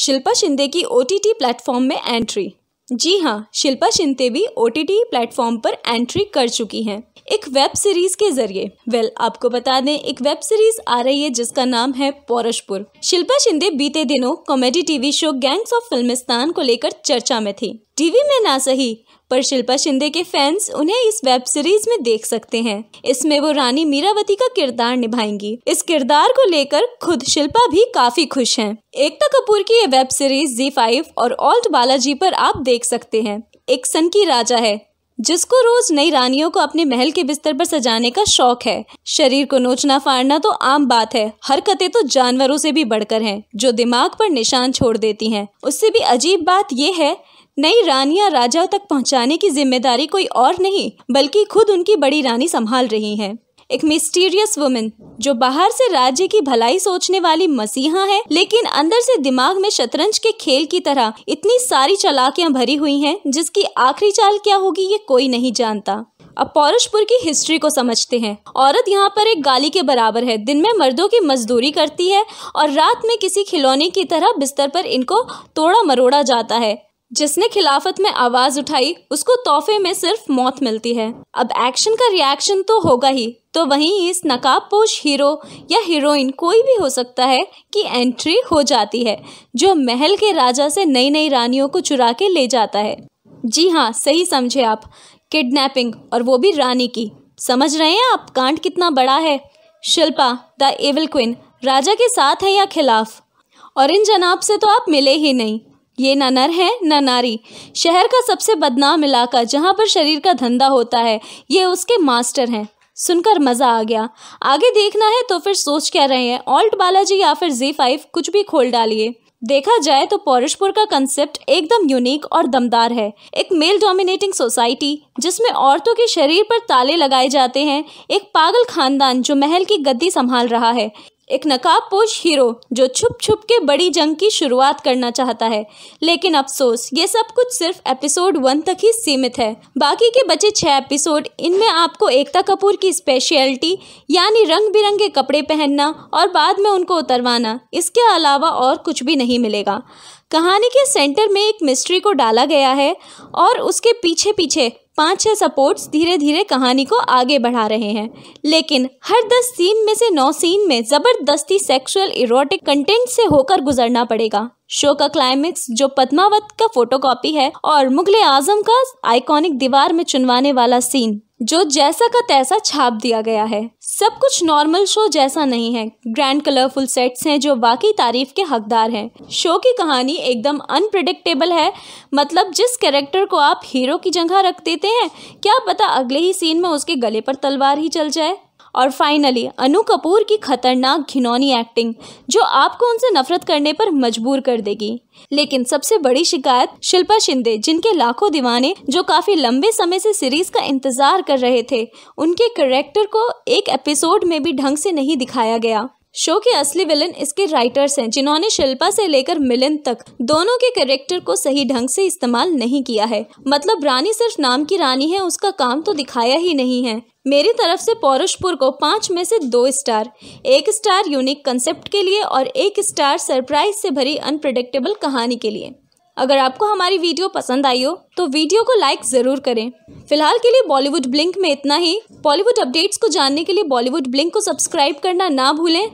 शिल्पा शिंदे की OTT platform में entry. जी हाँ, शिल्पा शिंदे भी OTT प्लेटफॉर्म पर एंट्री कर चुकी हैं एक वेब सीरीज के जरिए। आपको बता दें, एक वेब सीरीज आ रही है जिसका नाम है पौरुषपुर। शिल्पा शिंदे बीते दिनों comedy TV show gangs of Filmistan को लेकर चर्चा में थी। टीवी में ना सही, पर शिल्पा शिंदे के फैंस उन्हें इस वेब सीरीज में देख सकते हैं। इसमें वो रानी मीरावती का किरदार निभाएंगी। इस किरदार को लेकर खुद शिल्पा भी काफी खुश हैं। एकता कपूर की ये वेब सीरीज ZEE5 और ऑल्ट बालाजी पर आप देख सकते हैं। एक सन की राजा है जिसको रोज नई रानियों को अपने महल के बिस्तर पर सजाने का शौक है। शरीर को नोचना फाड़ना तो आम बात है, हरकतें तो जानवरों से भी बढ़कर हैं जो दिमाग पर निशान छोड़ देती हैं। उससे भी अजीब बात यह है, नई रानियां राजाओं तक पहुंचाने की जिम्मेदारी कोई और नहीं बल्कि खुद उनकी बड़ी रानी संभाल रही हैं। एक मिस्टीरियस वुमन जो बाहर से राज्य की भलाई सोचने वाली मसीहा है, लेकिन अंदर से दिमाग में शतरंज के खेल की तरह इतनी सारी चालाकियां भरी हुई हैं जिसकी आखिरी चाल क्या होगी ये कोई नहीं जानता। अब पौरुषपुर की हिस्ट्री को समझते हैं। औरत यहाँ पर एक गाली के बराबर है। दिन में मर्दों की मजदूरी करती है और रात में किसी खिलौने की तरह बिस्तर पर इनको तोड़ा मरोड़ा जाता है। जिसने खिलाफत में आवाज उठाई उसको तोहफे में सिर्फ मौत मिलती है। अब एक्शन का रिएक्शन तो होगा ही, तो वहीं इस नकाबपोश हीरो या हीरोइन कोई भी हो सकता है कि एंट्री हो जाती है जो महल के राजा से नई नई रानियों को चुरा के ले जाता है। जी हाँ, सही समझे आप, किडनैपिंग, और वो भी रानी की। समझ रहे हैं आप कांड कितना बड़ा है। शिल्पा द एविल क्वीन राजा के साथ है या खिलाफ, और इन जनाब से तो आप मिले ही नहीं। ये न नर है न नारी। शहर का सबसे बदनाम इलाका जहां पर शरीर का धंधा होता है, ये उसके मास्टर हैं। सुनकर मजा आ गया। आगे देखना है तो फिर सोच क्या रहे हैं, ऑल्ट बालाजी या फिर ZEE5 कुछ भी खोल डालिए। देखा जाए तो पौरुषपुर का कंसेप्ट एकदम यूनिक और दमदार है। एक मेल डोमिनेटिंग सोसाइटी जिसमें औरतों के शरीर पर ताले लगाए जाते हैं, एक पागल खानदान जो महल की गद्दी संभाल रहा है, एक नकाबपोश हीरो जो छुप छुप के बड़ी जंग की शुरुआत करना चाहता है। लेकिन अफसोस, ये सब कुछ सिर्फ एपिसोड 1 तक ही सीमित है। बाकी के बचे 6 एपिसोड, इनमें आपको एकता कपूर की स्पेशलिटी यानी रंग बिरंगे कपड़े पहनना और बाद में उनको उतरवाना, इसके अलावा और कुछ भी नहीं मिलेगा। कहानी के सेंटर में एक मिस्ट्री को डाला गया है और उसके पीछे पीछे 5-6 सपोर्ट्स धीरे धीरे कहानी को आगे बढ़ा रहे हैं। लेकिन हर 10 सीन में से 9 सीन में जबरदस्ती सेक्सुअल इरोटिक कंटेंट से होकर गुजरना पड़ेगा। शो का क्लाइमेक्स जो पद्मावत का फोटोकॉपी है और मुगले आजम का आइकॉनिक दीवार में चुनवाने वाला सीन जो जैसा का तैसा छाप दिया गया है। सब कुछ नॉर्मल शो जैसा नहीं है। ग्रैंड कलरफुल सेट्स हैं जो वाकई तारीफ के हकदार हैं। शो की कहानी एकदम अनप्रेडिक्टेबल है, मतलब जिस कैरेक्टर को आप हीरो की जगह रख देते हैं, क्या पता अगले ही सीन में उसके गले पर तलवार ही चल जाए। और फाइनली अनु कपूर की खतरनाक घिनौनी एक्टिंग जो आपको उनसे नफरत करने पर मजबूर कर देगी। लेकिन सबसे बड़ी शिकायत शिल्पा शिंदे, जिनके लाखों दीवाने जो काफी लंबे समय से सीरीज का इंतजार कर रहे थे, उनके कैरेक्टर को एक एपिसोड में भी ढंग से नहीं दिखाया गया। शो के असली विलन इसके राइटर्स हैं जिन्होंने शिल्पा से लेकर मिलिंद तक दोनों के कैरेक्टर को सही ढंग से इस्तेमाल नहीं किया है। मतलब रानी सिर्फ नाम की रानी है, उसका काम तो दिखाया ही नहीं है। मेरी तरफ से पौरुषपुर को 5 में से 2 स्टार। 1 स्टार यूनिक कंसेप्ट के लिए और 1 स्टार सरप्राइज से भरी अनप्रेडिक्टेबल कहानी के लिए। अगर आपको हमारी वीडियो पसंद आई हो तो वीडियो को लाइक ज़रूर करें। फिलहाल के लिए बॉलीवुड ब्लिंक में इतना ही। बॉलीवुड अपडेट्स को जानने के लिए बॉलीवुड ब्लिंक को सब्सक्राइब करना ना भूलें।